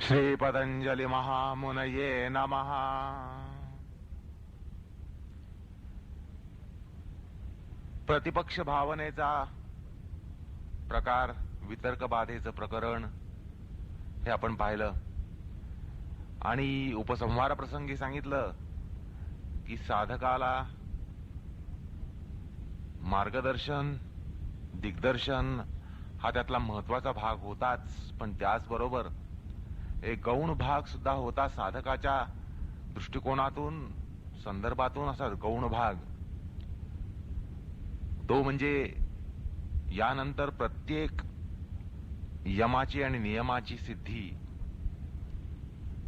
श्री पतंजलि महामुनये नमः। प्रतिपक्ष भावनेचा प्रकार, वितर्क बाधेचं प्रकरण हे आपण पाहिलं आणि उपसंहार प्रसंगी सांगितलं की साधकाला मार्गदर्शन, दिग्दर्शन हा त्यातला महत्वाचा भाग होताच, पण त्याचबरोबर एक गौण भाग सुद्धा होता. साधकाच्या दृष्टिकोनातून, संदर्भातून असा गौण भाग, तो म्हणजे यानंतर प्रत्येक यमाची आणि नियमाची सिद्धी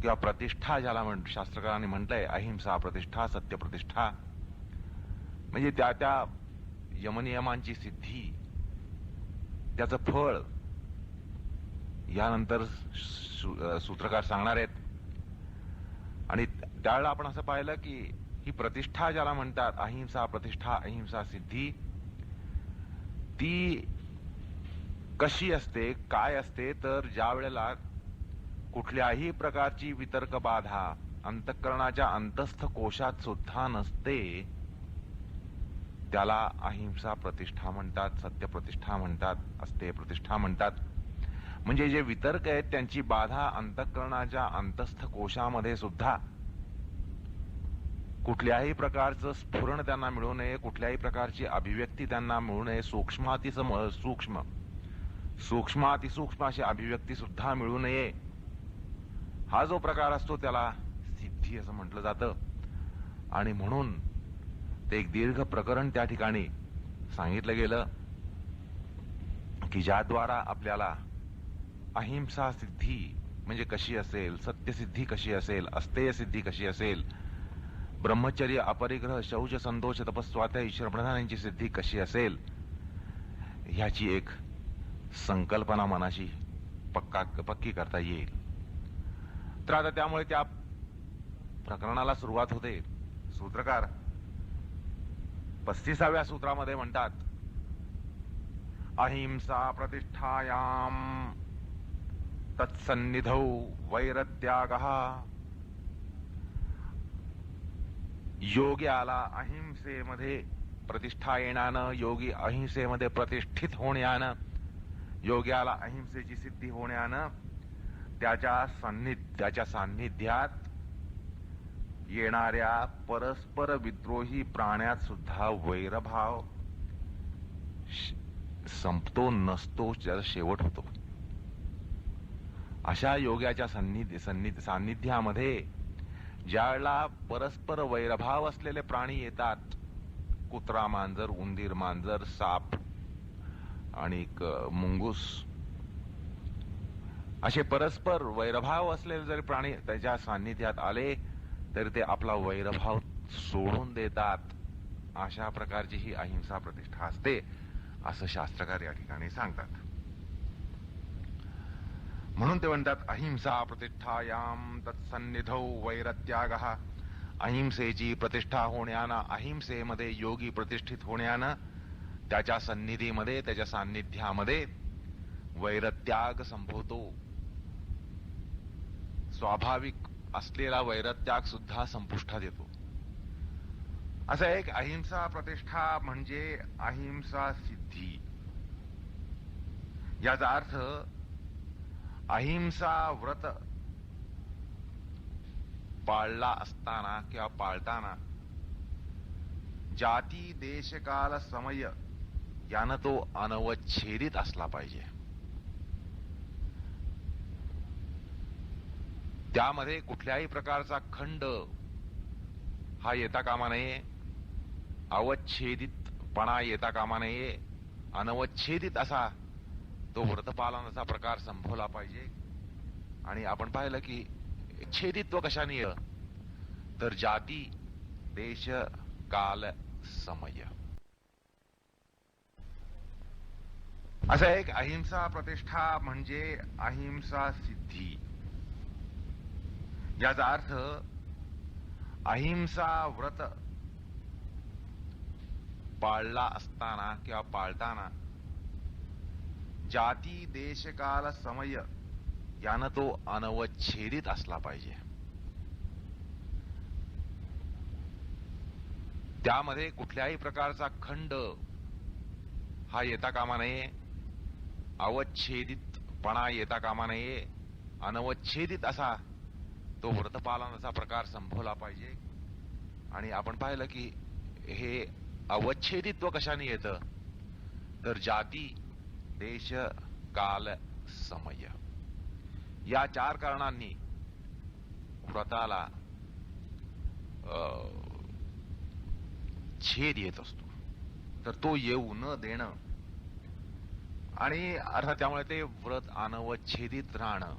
किंवा प्रतिष्ठा, ज्याला शास्त्रकारांनी म्हटलंय, अहिंसा प्रतिष्ठा, सत्य प्रतिष्ठा, म्हणजे त्या त्या यमनियमांची सिद्धी, त्याचं फळ यानंतर सूत्रकार सांगणार आहेत. आणि त्यावेळेला आपण असं पाहिलं की ही प्रतिष्ठा ज्याला म्हणतात, अहिंसा प्रतिष्ठा, अहिंसा सिद्धी, ती कशी असते, काय असते, तर ज्या वेळेला कुठल्याही प्रकारची वितर्क बाधा अंतःकरणाच्या अंतस्थ कोशात सुद्धा नसते, त्याला अहिंसा प्रतिष्ठा म्हणतात, सत्य प्रतिष्ठा म्हणतात, अस्तेय प्रतिष्ठा म्हणतात. म्हणजे जे वितर्क आहेत त्यांची बाधा अंतःकरणाच्या अंतस्थ कोशामध्ये सुद्धा कुठल्याही प्रकारचं स्फुरण त्यांना मिळू नये, कुठल्याही प्रकारची अभिव्यक्ती त्यांना मिळू नये, सूक्ष्मातिसूक्ष्म अशी अभिव्यक्ती सुद्धा मिळू नये, हा जो प्रकार असतो त्याला सिद्धी असं म्हटलं जातं. आणि म्हणून ते एक दीर्घ प्रकरण त्या ठिकाणी सांगितलं गेलं की ज्याद्वारा आपल्याला अहिंसा सिद्धी म्हणजे कशी असेल, सत्यसिद्धी कशी असेल, अस्तेय सिद्धी कशी असेल, ब्रह्मचर्य, अपरिग्रह, शौच, संतोष, तपस्वाध्याय, ईश्वर प्रधान यांची सिद्धी कशी असेल, ह्याची एक संकल्पना मनाशी पक्की करता येईल. तर आता त्यामुळे त्या प्रकरणाला सुरुवात होते. सूत्रकार 35व्या सूत्रामध्ये म्हणतात, अहिंसा प्रतिष्ठायाम तत्सन्निधौ वैरत्यागः. योग्याला अहिंसेमध्ये प्रतिष्ठा येण्यानं, योगी अहिंसेमध्ये प्रतिष्ठित होण्यानं, योग्याला अहिंसेची सिद्धी होण्यानं त्याच्या सान्निध्यात येणाऱ्या परस्पर विद्रोही प्राण्यात सुद्धा वैरभाव संपतो, नसतो, त्याचा शेवट होतो. अशा योग्याच्या सान्निध्यामध्ये ज्यावेळेला परस्पर वैरभाव असलेले प्राणी येतात, कुत्रा मांजर, उंदीर मांजर, साप आणि मुंगूस, असे परस्पर वैरभाव असलेले जरी प्राणी त्याच्या सान्निध्यात आले तरी ते आपला वैरभाव सोडून देतात. अशा प्रकारची ही अहिंसा प्रतिष्ठा असते असं शास्त्रकार या ठिकाणी सांगतात. म्हणून ते म्हणतात, अहिंसा प्रतिष्ठायाम तत्सन्निधौ वैरत्यागः. अहिंसेची प्रतिष्ठा होण्यानं, अहिंसेमध्ये योगी प्रतिष्ठित होण्यानं त्याच्या सन्निधीमध्ये, त्याच्या सान्निध्यामध्ये वैरत्याग संभवतो. स्वाभाविक असलेला वैरत्याग सुद्धा संपुष्टात येतो. असं एक अहिंसा प्रतिष्ठा म्हणजे अहिंसा सिद्धी. याचा अर्थ अहिंसा व्रत पाळला असताना किंवा पाळताना जाती, देश, काल, समय यानं तो अनवच्छेदित असला पाहिजे. त्यामध्ये कुठल्याही प्रकारचा खंड हा येता कामा नये, अवच्छेदितपणा येता कामा नये, अनवच्छेदित असा तो व्रतपालनाचा प्रकार संभवला पाहिजे. आणि आपण पाहिलं की छेदित्व कशाने येतं, तर जाती, देश, काल, समय. असं एक अहिंसा प्रतिष्ठा म्हणजे अहिंसा सिद्धी. याचा अर्थ अहिंसा व्रत पाळला असताना किंवा पाळताना जाती, देश, काल, समय यानं तो अनवच्छेदित असला पाहिजे. त्यामध्ये कुठल्याही प्रकारचा खंड हा येता कामा नये, अवच्छेदितपणा येता कामा नये. अनवच्छेदित असा तो व्रतपालनाचा प्रकार संभवला पाहिजे. आणि आपण पाहिलं की हे अवच्छेदित्व कशाने येतं, तर जाती, देश, काल, समय या 4 कारणांनी व्रताला छेद येत असतो. तर तो येऊ न देणं आणि अर्थात त्यामुळे ते व्रत अनवच्छेदित राहणं,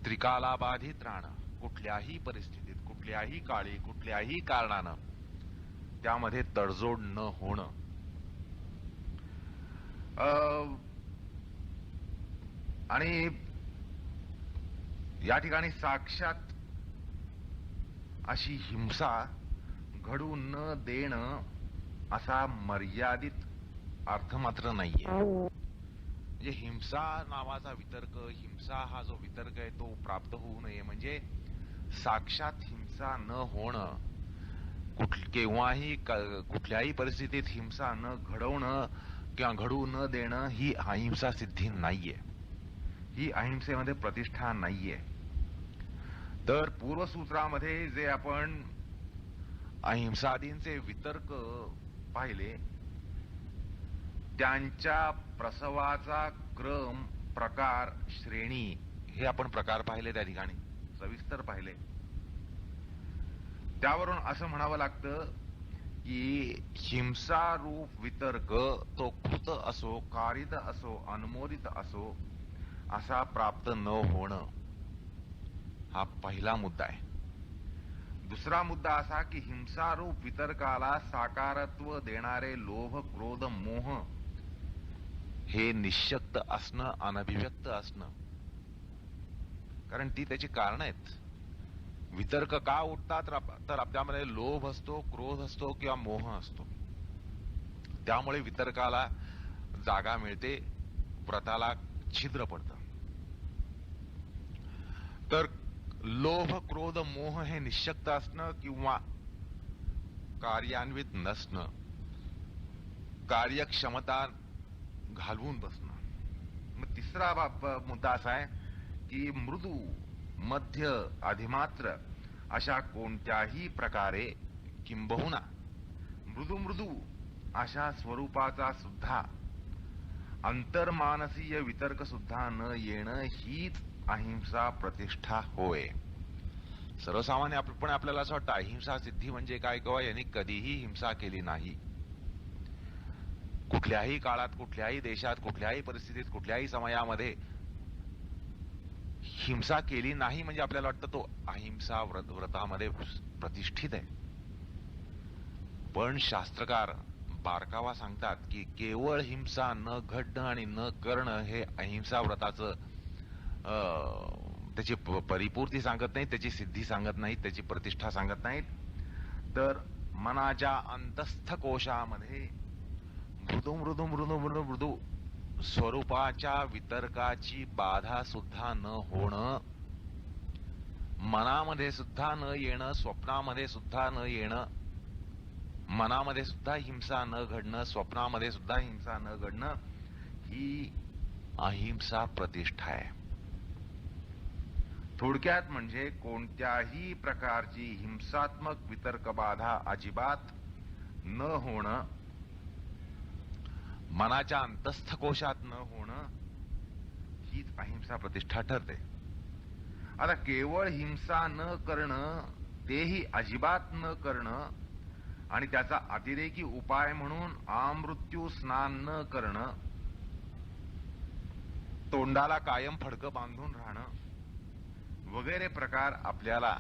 त्रिकालाबाधित राहणं, कुठल्याही परिस्थितीत, कुठल्याही काळी, कुठल्याही कारणानं त्यामध्ये तडजोड न होणं. आणि या ठिकाणी साक्षात अशी हिंसा घडू न देणं असा मर्यादित अर्थ मात्र नाहीये. म्हणजे हिंसा नावाचा वितर्क, हिंसा हा जो वितर्क आहे तो प्राप्त होऊ नये, म्हणजे साक्षात हिंसा न होणं, केव्हाही कुठल्याही परिस्थितीत हिंसा न घडवणं किंवा घडू न देणं ही अहिंसा सिद्धी नाहीये. ही अहिंसेमध्ये प्रतिष्ठा नाहीये. तर पूर्वसूत्रामध्ये जे आपण अहिंसादींचे वितर्क पाहिले, त्यांच्या प्रसवाचा क्रम, प्रकार, श्रेणी हे आपण प्रकार पाहिले, त्या ठिकाणी सविस्तर पाहिले. त्यावरून असं म्हणावं लागतं की हिंसारूप वितर्क तो कृत असो, कारित असो, अनुमोदित असो असा प्राप्त न होणं हा पहिला मुद्दा आहे. दुसरा मुद्दा असा की हिंसारूप वितर्काला साकारत्व देणारे लोभ, क्रोध, मोह हे निःशक्त असणं, अनभिव्यक्त असणं. कारण ती त्याची कारण आहेत. वितर्क का उठतात तर आपल्यामध्ये लोभ असतो, क्रोध असतो किंवा मोह असतो. त्यामुळे वितर्काला जागा मिळते, व्रताला छिद्र पडतं. तर लोभ, क्रोध, मोह हे निःशक्त असणं किंवा कार्यान्वित नसणं, कार्यक्षमता घालवून बसणं. मग तिसरा मुद्दा असा आहे की मृदू, मध्य, अधिमात्र अशा कोणत्याही प्रकारे किंबहुना मृदू अशा स्वरूपाचा सुद्धा अंतर्मानसीय वितर्क सुद्धा न येणं हीच अहिंसा प्रतिष्ठा होय. सर्वसामान्यपणे आपल्याला असं वाटतं अहिंसा सिद्धी म्हणजे काय, किंवा यांनी कधीही हिंसा केली नाही. कुठल्याही काळात, कुठल्याही देशात, कुठल्याही परिस्थितीत, कुठल्याही समयामध्ये हिंसा केली नाही म्हणजे आपल्याला वाटतं तो अहिंसा व्रतामध्ये प्रतिष्ठित आहे. पण शास्त्रकार बारकावा सांगतात की केवळ हिंसा न घडणं आणि न करणं हे अहिंसा व्रताचं त्याची परिपूर्ती सांगत नाहीत, त्याची सिद्धी सांगत नाहीत, त्याची प्रतिष्ठा सांगत नाहीत. तर मनाच्या अंतस्थ कोशामध्ये मृदू मृदू मृदू मृदू मृदू स्वरूपाच्या वितर्काची बाधा सुद्धा न होणं, मनामध्ये सुद्धा न येणं, स्वप्नामध्ये सुद्धा न येणं, मनामध्ये सुद्धा हिंसा न घडणं, स्वप्नामध्ये सुद्धा हिंसा न घडणं ही अहिंसा प्रतिष्ठा आहे. थोडक्यात म्हणजे कोणत्याही प्रकारची हिंसात्मक वितर्क बाधा अजिबात न होणं, मनाच्या अंतस्थ कोशात न होणं हीच अहिंसा प्रतिष्ठा ठरते. आता केवळ हिंसा न करणं, तेही अजिबात न करणं आणि त्याचा अतिरेकी उपाय म्हणून अमृत्यू स्नान न करणं, तोंडाला कायम फडकं बांधून राहणं वगैरे प्रकार आपल्याला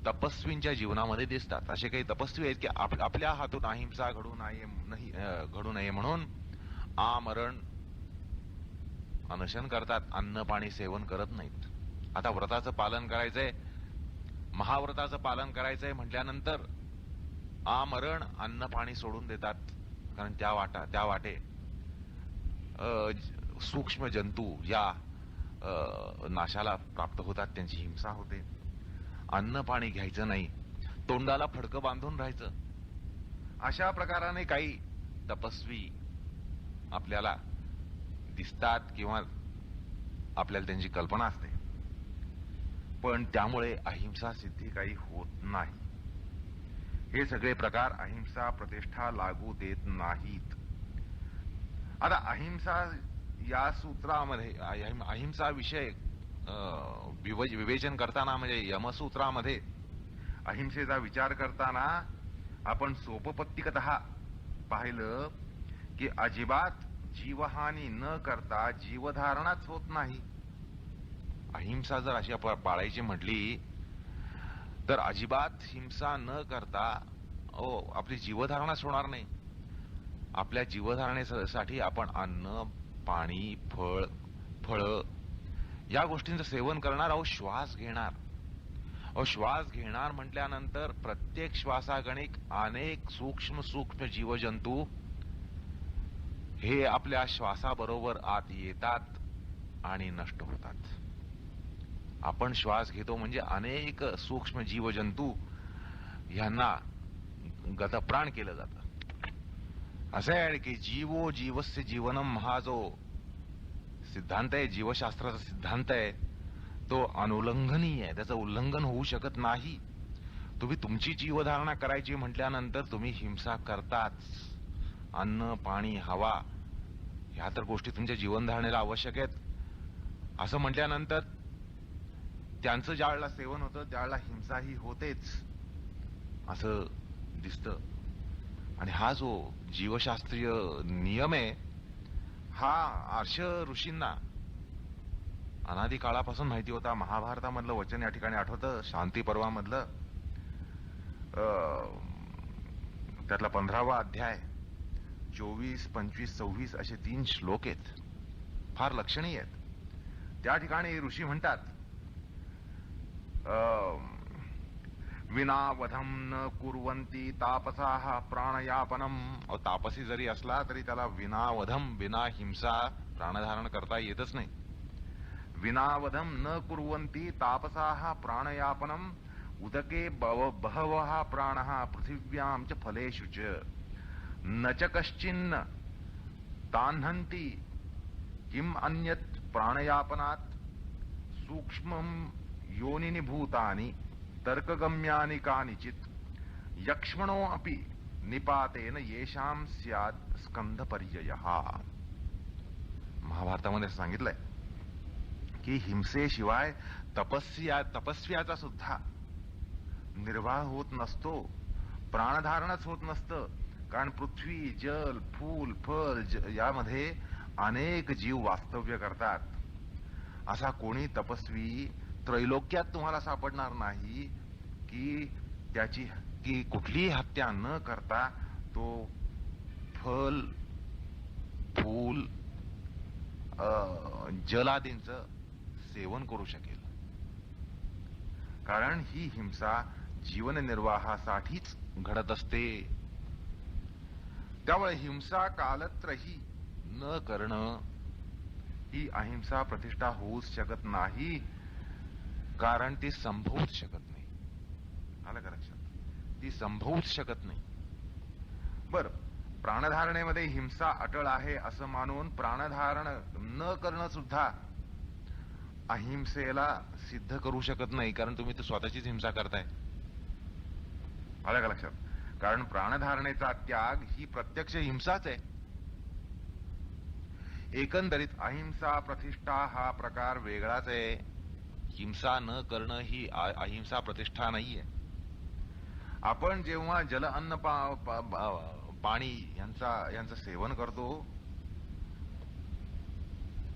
तपस्वींच्या जीवनामध्ये दिसतात. असे काही तपस्वी आहेत की आपल्या हातून अहिंसा घडू नये म्हणून आमरण अनशन करतात, अन्न पाणी सेवन करत नाहीत. आता व्रताचं पालन करायचंय, महाव्रताचं पालन करायचंय म्हटल्यानंतर आमरण अन्न पाणी सोडून देतात. कारण त्या वाटे सूक्ष्म जंतू या नाशाला प्राप्त होतात, त्यांची हिंसा होते. अन्न पाणी घ्यायचं नाही, तोंडाला फडकं बांधून राहायचं. अशा प्रकाराने काही तपस्वी आपल्याला दिसतात किंवा आपल्याला त्यांची कल्पना असते, पण त्यामुळे अहिंसा सिद्धी काही होत नाही. हे सगळे प्रकार अहिंसा प्रतिष्ठा लागू देत नाहीत. आता अहिंसा या सूत्रामध्ये अहिंसा विषय विवेचन करताना म्हणजे यमसूत्रामध्ये अहिंसेचा विचार करताना आपण सोपपत्तिकतः पाहिलं की अजिबात जीवहानी न करता जीवधारणाच होत नाही. अहिंसा जर अशी पाळायची म्हटली तर अजिबात हिंसा न करता आपली जीवधारणाच होणार नाही. आपल्या जीवधारणेसाठी आपण अन्न पाणी फळ या गोष्टींचं सेवन करणार आहोत. श्वास घेणार श्वास घेणार म्हटल्यानंतर प्रत्येक श्वासागणिक अनेक सूक्ष्म सूक्ष्म जीवजंतू हे आपल्या श्वासाबरोबर आत येतात आणि नष्ट होतात. आपण श्वास घेतो म्हणजे अनेक सूक्ष्म जीवजंतू यांना गतप्राण केलं जातं. असं आहे की जीवो जीवस्य जीवनम हा जो सिद्धांत आहे, जीवशास्त्राचा सिद्धांत आहे, तो अनुल्लंघनीय आहे. त्याचं उल्लंघन होऊ शकत नाही. तुम्ही तुमची जीवधारणा करायची म्हटल्यानंतर तुम्ही हिंसा करताच. अन्न पाणी हवा ह्या तर गोष्टी तुमच्या जीवनधारणेला आवश्यक आहेत. असं म्हटल्यानंतर त्यांचं ज्यावेळेला सेवन होतं त्यावेळेला हिंसाही होतेच असं दिसतं. आणि हा जो जीवशास्त्रीय नियम आहे हा आर्ष ऋषींना अनादी काळापासून माहिती होता. महाभारतामधलं वचन या ठिकाणी आठवतं, शांती पर्वामधलं त्यातला 15वा अध्याय 24, 25, 26 असे 3 श्लोक आहेत, फार लक्षणीय आहेत. त्या ठिकाणी ऋषी म्हणतात विनावधम न कुर्वन्ति तापसाः प्राणयापनम. तापसी जरी असला तरी त्याला विनावधम विना हिंसा प्राणधारण करता येतच नाही. विनावधम न कुर्वन्ति तापसाः प्राणयापनम उदके बहवः प्राणः पृथिव्यां च फलेषु च न च कश्चिन्न तान्हन्ति किम अन्यत् प्राणयापनात् सूक्ष्मं योनिनि भूतानि तर्कगम्यानि कानिचित् यक्ष्मणो अपि निपातेन येषां स्यात् स्कंधपर्ययः. महाभारतामध्ये सांगितलंय की हिंसेशिवाय तपस्याचा सुद्धा निर्वाह होत नसतो, प्राणधारणच होत नसतं. कारण पृथ्वी जल फूल फल यामध्ये अनेक जीव वास्तव्य करतात. असा कोणी तपस्वी त्रैलोक्यात तुम्हाला सापडणार नाही की कुठलीही हत्या न करता तो फल फूल जलादींचं सेवन करू शकेल. कारण ही हिंसा जीवननिर्वाहासाठीच घडत असते. त्यामुळे हिंसा कालत्रही न करणं ही अहिंसा प्रतिष्ठा होऊच शकत नाही. कारण ती संभवूच शकत नाही. आलं का लक्षात? ती संभवूच शकत नाही. बर, प्राणधारणेमध्ये हिंसा अटळ आहे असं मानून प्राणधारण न करणं सुद्धा अहिंसेला सिद्ध करू शकत नाही. कारण तुम्ही तर स्वतःचीच हिंसा करताय. आलं का लक्षात? कारण प्राणधारणेचा त्याग ही प्रत्यक्ष हिंसाच आहे. एकंदरीत अहिंसा प्रतिष्ठा हा प्रकार वेगळाच आहे. हिंसा न करणं ही अहिंसा प्रतिष्ठा नाहीये. आपण जेव्हा जल अन्न पाणी यांचं सेवन करतो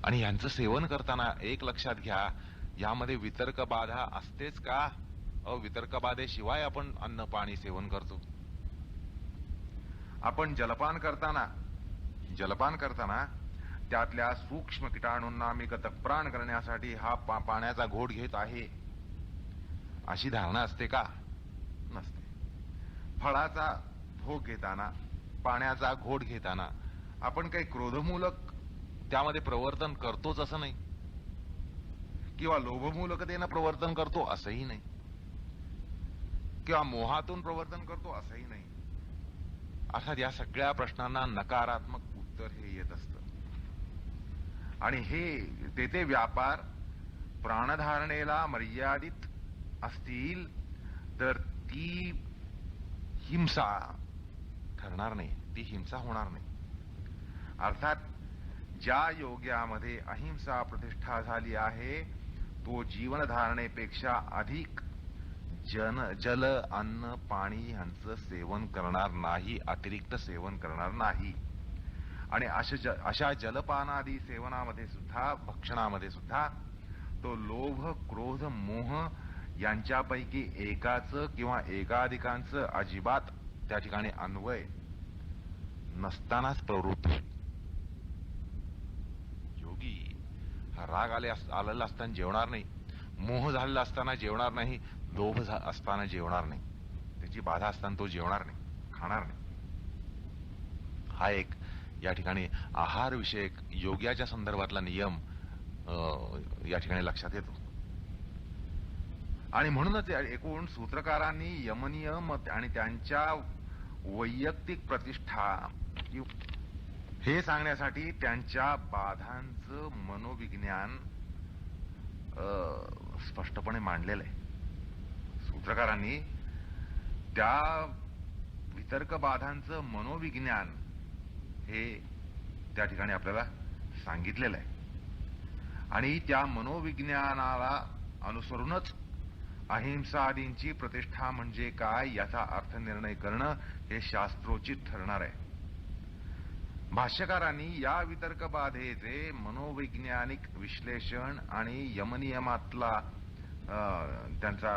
आणि यांचं सेवन करताना एक लक्षात घ्या, यामध्ये वितर्क बाधा असतेच का? वितर्क बाधेशिवाय आपण अन्न पाणी सेवन करतो. आपण जलपान करताना त्यातल्या सूक्ष्म कीटाणूंना मी गतप्राण करण्यासाठी हा पाण्याचा घोट घेत आहे अशी धारणा असते का? नसते. फळाचा भोग घेताना पाण्याचा घोट घेताना आपण काही क्रोधमूलक त्यामध्ये प्रवर्तन करतोच असं नाही, किंवा लोभमूलकतेनं प्रवर्तन करतो असंही नाही, किंवा मोहातून प्रवर्तन करतो असंही नाही. अर्थात या सगळ्या प्रश्नांना नकारात्मक उत्तर हे येत असतं. आणि हे ते व्यापार प्राणधारणेला मर्यादित असतील तर ती हिंसा ठरणार नाही, ती हिंसा होणार नाही. अर्थात ज्या योग्यामध्ये अहिंसा प्रतिष्ठा झाली आहे तो जीवनधारणेपेक्षा अधिक जल अन्न पाणी यांचं सेवन करणार नाही, अतिरिक्त सेवन करणार नाही. आणि अशा जलपानादी सेवनामध्ये सुद्धा, भक्षणामध्ये सुद्धा तो लोभ क्रोध मोह यांच्यापैकी एकाचं किंवा एकाधिकांचं अजिबात त्या ठिकाणी अन्वय नसतानाच प्रवृत्त होईल. योगी हा राग आलेला असताना जेवणार नाही, मोह झालेला असताना जेवणार नाही, लोभ असताना जेवणार नाही, त्याची बाधा असताना तो जेवणार नाही, खाणार नाही. हा एक या ठिकाणी आहार विषयक योग्याच्या संदर्भातला नियम या ठिकाणी लक्षात येतो. आणि म्हणूनच एकूण सूत्रकारांनी यमनियम आणि त्यांच्या वैयक्तिक प्रतिष्ठा हे सांगण्यासाठी त्यांच्या बाधांचं मनोविज्ञान स्पष्टपणे मांडलेलं आहे. सूत्रकारांनी त्या वितर्क बाधांचं मनोविज्ञान हे त्या ठिकाणी आपल्याला सांगितलेलं आहे. आणि त्या मनोविज्ञानाला अनुसरूनच अहिंसादींची प्रतिष्ठा म्हणजे काय याचा अर्थ निर्णय करणं हे शास्त्रोचित ठरणार आहे. भाष्यकारांनी या वितर्क बाधेचे मनोवैज्ञानिक विश्लेषण आणि यमनियमातला त्यांचा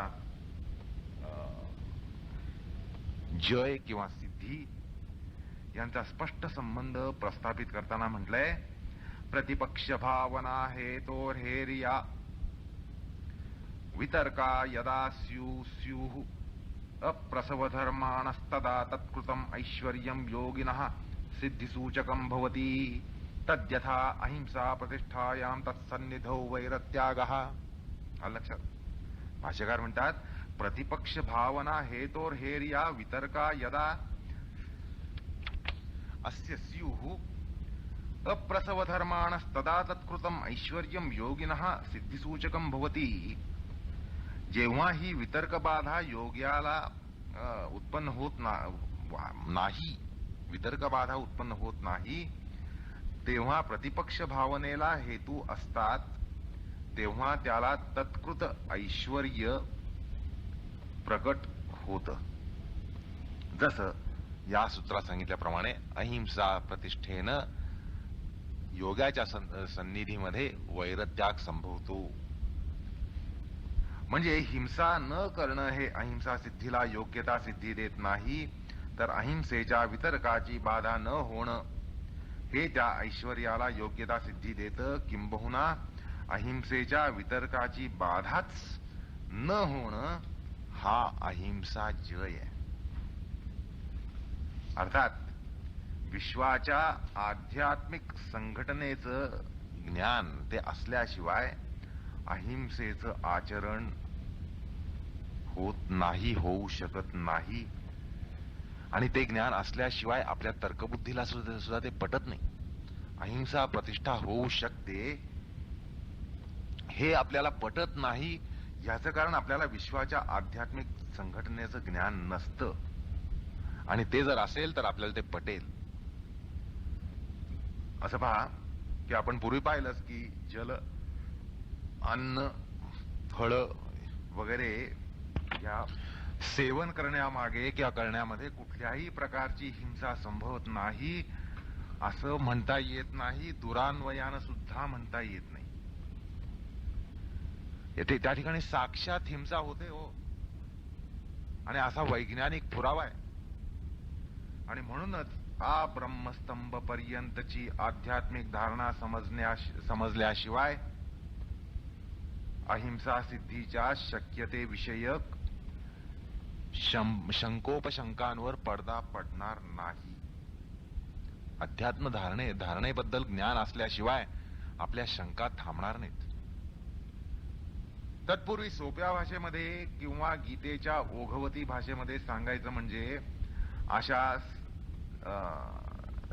जय किंवा सिद्धी यांचा स्पष्ट संबंध प्रस्थापित करताना म्हटलंय, प्रतिपक्ष भावना हेतोर्हेर्या वितर्का यदा स्युः अप्रसवधर्माणस्तदा तत्कृतम् ऐश्वर्यं योगिनः सिद्धिसूचकं भवति तद्यथा अहिंसा प्रतिष्ठायां तत्सन्निधौ वैरत्यागः. लक्षात. भाष्यकार म्हणतात, प्रतिपक्ष भावना हेतोर्हेर्या वितर्का यदा अस्य स्युः अप्रसवधर्माणस्तदा तत्कृतम् ऐश्वर्यं योगिनः सिद्धिसूचकं भवति. जेव्हा ही वितर्क बाधा योग्याला उत्पन्न होत नाही, वितर्क बाधा उत्पन्न होत नाही, तेव्हा प्रतिपक्ष भावनेला हेतू असतात, तेव्हा त्याला तत्कृत ऐश्वर्य प्रकट होतं. जसं या सूत्रात सांगितल्याप्रमाणे अहिंसा प्रतिष्ठेनं योगाच्या सन्निधीमध्ये वैरत्याग संभवतो. म्हणजे हिंसा न करणं हे अहिंसा सिद्धीला योग्यता सिद्धी देत नाही, तर अहिंसेच्या वितर्काची बाधा न होणं हे त्या ऐश्वर्याला योग्यता सिद्धी देतं. किंबहुना अहिंसेच्या वितर्काची बाधाच न होणं हा अहिंसा जय आहे. अर्थात विश्वाच्या आध्यात्मिक संघटनेचं ज्ञान ते असल्याशिवाय अहिंसेचं आचरण होत नाही, होऊ शकत नाही. आणि ते ज्ञान असल्याशिवाय आपल्या तर्कबुद्धीला सुद्धा ते पटत नाही. अहिंसा प्रतिष्ठा होऊ शकते हे आपल्याला पटत नाही, याचं कारण आपल्याला विश्वाच्या आध्यात्मिक संघटनेचं ज्ञान नसतं. आणि ते जर असेल तर आपल्याला ते पटेल. असं पहा की आपण पूर्वी पाहिलंच की जल अन्न फळ वगैरे या सेवन करण्यामागे किंवा करण्यामध्ये कुठल्याही प्रकारची हिंसा संभवत नाही असं म्हणता येत नाही, दुरान्वयानं सुद्धा म्हणता येत नाही. येथे त्या ठिकाणी साक्षात हिंसा होते हो, आणि असा वैज्ञानिक पुरावा आहे. आणि म्हणूनच आ ब्रह्मस्तंभ पर्यंतची आध्यात्मिक धारणा समजल्याशिवाय अहिंसा सिद्धीच्या शक्यते विषयक शंकोपशंकांवर पडदा पडणार नाही. अध्यात्म धारणेबद्दल ज्ञान असल्याशिवाय आपल्या शंका थांबणार नाहीत. तत्पूर्वी सोप्या भाषेमध्ये किंवा गीतेच्या ओघवती भाषेमध्ये सांगायचं म्हणजे अशा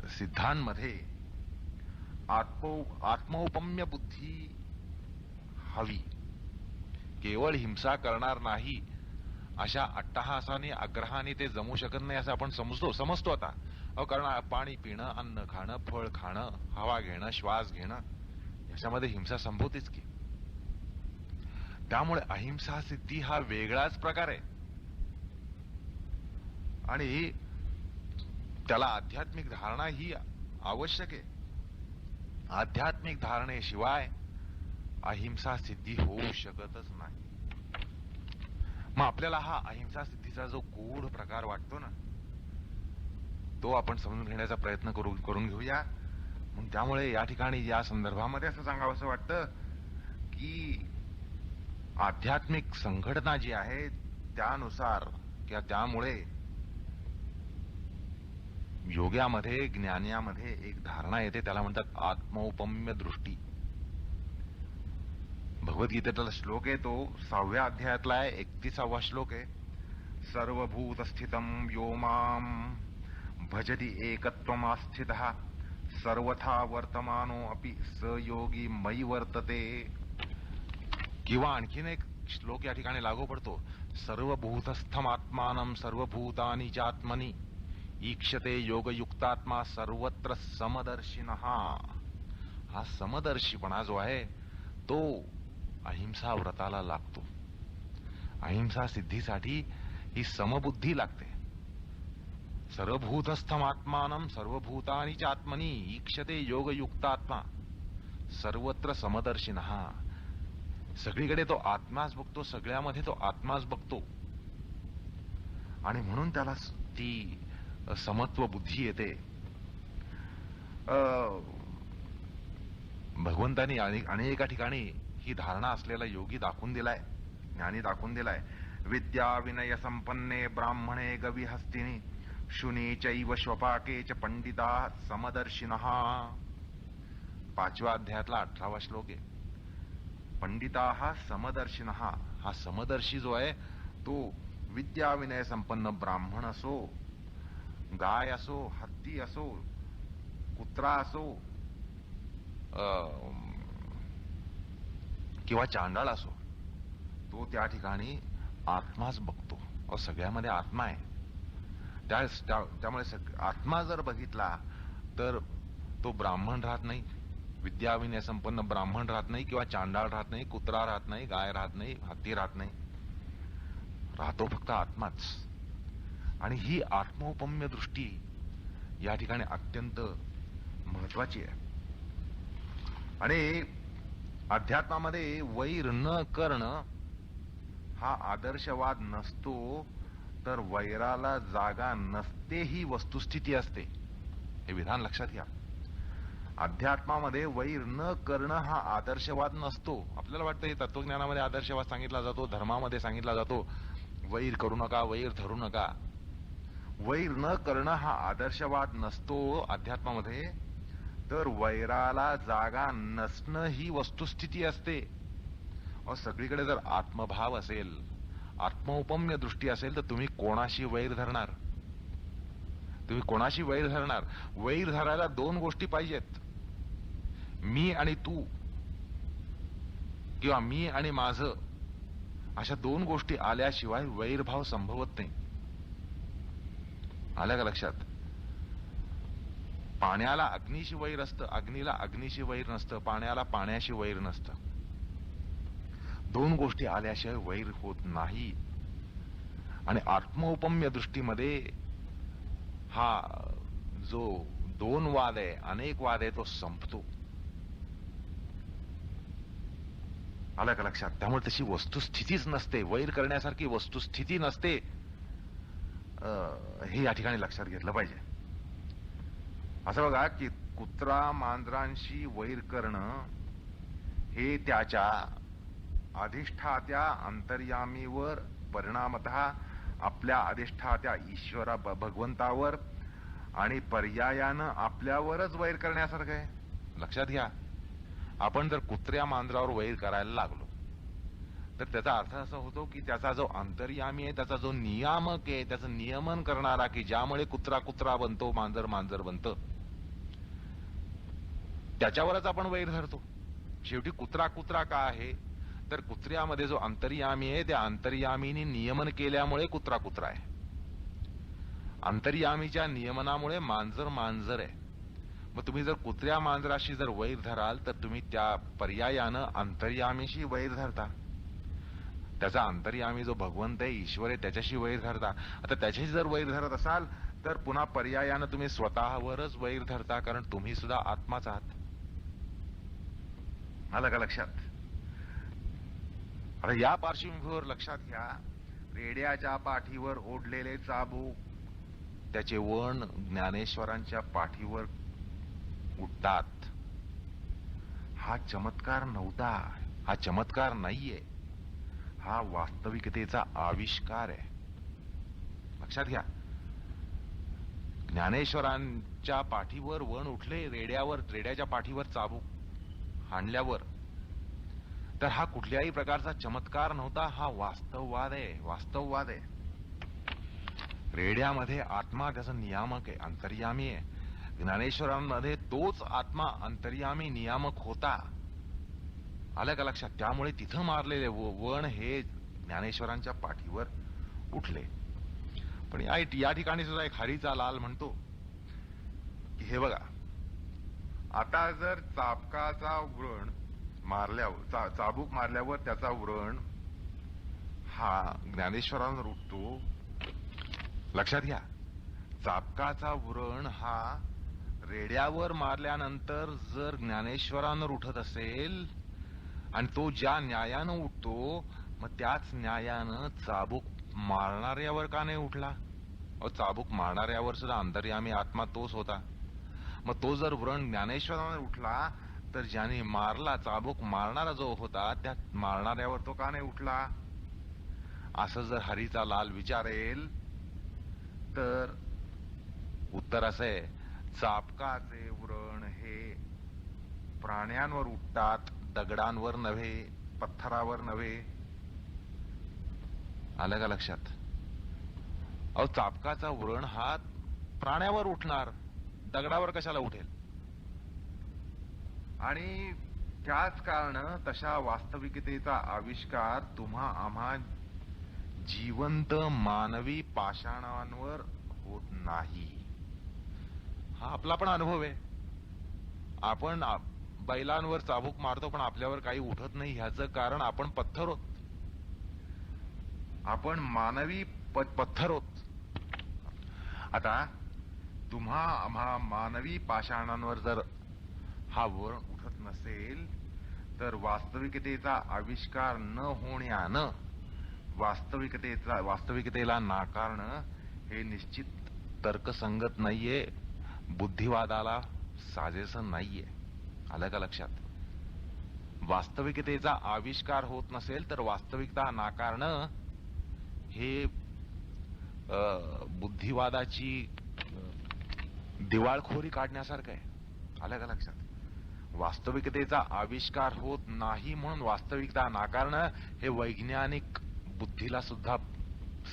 सिद्धांमध्ये आत्मौपम्य बुद्धी हवी. केवळ हिंसा करणार नाही अशा अट्टहासाने आग्रहाने ते जमू शकत नाही असं आपण समजतो आता. कारण पाणी पिणं, अन्न खाणं, फळ खाणं, हवा घेणं, श्वास घेणं याच्यामध्ये हिंसा संभवतेच की. त्यामुळे अहिंसा सिद्धी हा वेगळाच प्रकार आहे आणि त्याला आध्यात्मिक धारणा ही आवश्यक आहे. आध्यात्मिक धारणेशिवाय अहिंसा सिद्धी होऊ शकतच नाही. मग आपल्याला हा अहिंसा सिद्धीचा जो गूढ प्रकार वाटतो ना तो आपण समजून घेण्याचा प्रयत्न करून घेऊया. मग त्यामुळे या ठिकाणी या संदर्भामध्ये असं सांगावंसं वाटतं की आध्यात्मिक संघटना जी आहे त्यानुसार किंवा त्यामुळे योग्यामध्ये ज्ञानामध्ये एक धारणा येते, त्याला म्हणतात आत्मौपम्य दृष्टी. भगवद्गीतेतला श्लोक आहे तो 6व्या अध्यायातला आहे, 31वा श्लोक आहे. सर्वभूत स्थितम यो माम भजति एकत्वमास्थितः सर्वथा वर्तमानो अपि स योगी मयि वर्तते. किंवा आणखीन एक श्लोक या ठिकाणी लागू पडतो. सर्वभूतस्थम आत्मानं सर्वभूतानि चात्मनि ईक्षते योगयुक्तात्मा सर्वत्र समदर्शिनः. हा समदर्शीपणा जो आहे तो अहिंसा व्रताला लागतो. अहिंसा सिद्धीसाठी ही समबुद्धी लागते. सर्वभूतस्थम आत्मानं सर्वभूतानि चात्मनि ईक्षते योगयुक्तात्मा सर्वत्र समदर्शिनः. सगळीकडे तो आत्माच बघतो, सगळ्यामध्ये तो आत्माच बघतो आणि म्हणून त्याला ती समत्व बुद्धी येते. भगवंतानी अनेका ठिकाणी ही धारणा असलेला योगी दाखवून दिलाय, ज्ञानी दाखवून दिलाय. विद्या विनय संपन्ने ब्राह्मणे गविहस्तिनी शुनी चैव श्वपाके च पंडिता समदर्शिनः. 5व्या अध्यायातला 18वा श्लोक आहे. पंडिता समदर्शिनः. हा समदर्शी जो आहे तो विद्या विनय संपन्न ब्राह्मण असो, गाय असो, हत्ती असो, कुत्रा असो किंवा चांडाळ असो, तो त्या ठिकाणी आत्माच बघतो. सगळ्यामध्ये आत्मा आहे. त्यामुळे आत्मा जर बघितला तर तो ब्राह्मण राहत नाही, विद्या विनय संपन्न ब्राह्मण राहत नाही किंवा चांडाळ राहत नाही, कुत्रा राहत नाही, गाय राहत नाही, हत्ती राहत नाही, राहतो फक्त आत्माच. आणि ही आत्मौपम्य दृष्टी या ठिकाणी अत्यंत महत्वाची आहे. आणि अध्यात्मामध्ये वैर न करणं हा आदर्शवाद नसतो, तर वैराला जागा नसते ही वस्तुस्थिती असते. हे विधान लक्षात घ्या. अध्यात्मामध्ये वैर न करणं हा आदर्शवाद नसतो. आपल्याला वाटतं हे तत्वज्ञानामध्ये आदर्शवाद सांगितला जातो, धर्मामध्ये सांगितला जातो वैर करू नका, वैर धरू नका. वैर न करणं हा आदर्शवाद नसतो अध्यात्मामध्ये, तर वैराला जागा नसणं ही वस्तुस्थिती असते. सगळीकडे जर आत्मभाव असेल, आत्मौपम्य दृष्टी असेल, तर तुम्ही कोणाशी वैर धरणार? तुम्ही कोणाशी वैर धरणार? वैर धरायला 2 गोष्टी पाहिजेत. मी आणि तू किंवा मी आणि माझं, अशा 2 गोष्टी आल्याशिवाय वैरभाव संभवत नाही. आल्या का लक्षात? पाण्याला अग्नीशी वैर असतं, अग्नीला अग्नीशी वैर नसतं, पाण्याला पाण्याशी वैर नसतं. 2 गोष्टी आल्याशिवाय वैर होत नाही. आणि आत्मौपम्य दृष्टीमध्ये हा जो 2 वाद आहे, अनेक वाद आहे, तो संपतो. आलं का लक्षात? त्यामुळे तशी वस्तुस्थितीच नसते, वैर करण्यासारखी वस्तुस्थिती नसते. हे या ठिकाणी लक्षात घेतलं पाहिजे. असं बघा की कुत्रा मांजरांशी वैर करणं हे त्याच्या अधिष्ठात्या अंतर्यामीवर, परिणामतः आपल्या अधिष्ठात्या ईश्वरा भगवंतावर आणि पर्यायानं आपल्यावरच वैर करण्यासारखं आहे. लक्षात घ्या, आपण जर कुत्र्या मांजरावर वैर करायला लागलो तर त्याचा अर्थ असा होतो की त्याचा जो अंतर्यामी आहे, त्याचा जो नियामक आहे, त्याचं नियमन करणारा, की ज्यामुळे कुत्रा कुत्रा बनतो, मांजर मांजर बनतं, त्याच्यावरच आपण वैर धरतो. शेवटी कुत्रा कुत्रा का आहे, तर कुत्र्यामध्ये जो अंतर्यामी आहे त्या अंतर्यामीने नियमन केल्यामुळे कुत्रा कुत्रा आहे. अंतर्यामीच्या नियमनामुळे मांजर मांजर आहे. मग तुम्ही जर कुत्र्या मांजराशी जर वैर धराल तर तुम्ही त्या पर्यायानं अंतर्यामीशी वैर धरता. त्याचा अंतर्यामी जो भगवंत आहे, ईश्वर आहे, त्याच्याशी वैर धरता. आता त्याच्याशी जर वैर धरत असाल तर पुन्हा पर्यायानं तुम्ही स्वतःवरच वैर धरता, कारण तुम्ही सुद्धा आत्माच आहात. आलं का लक्षात? आता या पार्श्वभूमीवर लक्षात घ्या, रेड्याच्या पाठीवर ओढलेले चाबूक त्याचे वण ज्ञानेश्वरांच्या पाठीवर उठतात. हा चमत्कार नव्हता, हा चमत्कार नाहीये, हा वास्तविकतेचा आविष्कार आहे. लक्षात घ्या, ज्ञानेश्वरांच्या पाठीवर वण उठले, रेड्याच्या पाठीवर चाबूक हाणल्यावर, तर हा कुठल्याही प्रकारचा चमत्कार नव्हता, हा वास्तववाद आहे. वास्तववाद आहे. रेड्यामध्ये आत्मा त्याचा नियामक आहे, अंतर्यामी आहे. ज्ञानेश्वरांमध्ये तोच आत्मा अंतर्यामी नियामक होता. आलं का लक्षात? त्यामुळे तिथं मारलेले वण हे ज्ञानेश्वरांच्या पाठीवर उठले. पण या ठिकाणी सुद्धा एक हरीचा लाल म्हणतो की हे बघा, आता जर चाबकाचा व्रण मारल्यावर, चाबूक मारल्यावर त्याचा व्रण हा ज्ञानेश्वरांवर उठतो. लक्षात घ्या, चाबकाचा व्रण हा रेड्यावर मारल्यानंतर जर ज्ञानेश्वरांवर उठत असेल आणि तो ज्या न्यायानं उठतो, मग त्याच न्यायानं चाबूक मारणाऱ्यावर का नाही उठला? चाबूक मारणाऱ्यावर सुद्धा अंतर्यामी आत्मा तोच होता. मग तो जर व्रण ज्ञानेश्वरांवर उठला तर ज्याने मारला, चाबूक मारणारा जो होता, त्या मारणाऱ्यावर तो का नाही उठला? असं जर हरीचा लाल विचारेल तर उत्तर असं आहे, चाबकाचे व्रण हे प्राण्यांवर उठतात, दगडांवर नव्हे, पत्थरावर नव्हे. आलं का लक्षात? चाबकाचा व्रण हा प्राण्यावर उठणार, दगडावर कशाला उठेल? आणि त्याच कारण तशा वास्तविकतेचा आविष्कार तुम्हा आम्हा जिवंत मानवी पाषाणांवर होत नाही. हा आपला पण अनुभव आहे. आपण बैलांवर चाबूक मारतो पण आपल्यावर काही उठत नाही. ह्याचं कारण आपण पत्थर होत, आपण मानवी पत्थर होत. आता तुम्हा आम्हा मानवी पाषाणांवर जर हा वर्ण उठत नसेल तर वास्तविकतेचा आविष्कार न होण्यानं वास्तविकतेला नाकारणं हे निश्चित तर्कसंगत नाहीये, बुद्धिवादाला साजेसं नाहीये. आलं का लक्षात? वास्तविकतेचा आविष्कार होत नसेल तर वास्तविकता नाकारणं हे बुद्धिवादाची दिवाळखोरी काढण्यासारखं आहे. आलं का लक्षात? वास्तविकतेचा आविष्कार होत नाही म्हणून वास्तविकता नाकारणं हे वैज्ञानिक बुद्धीला सुद्धा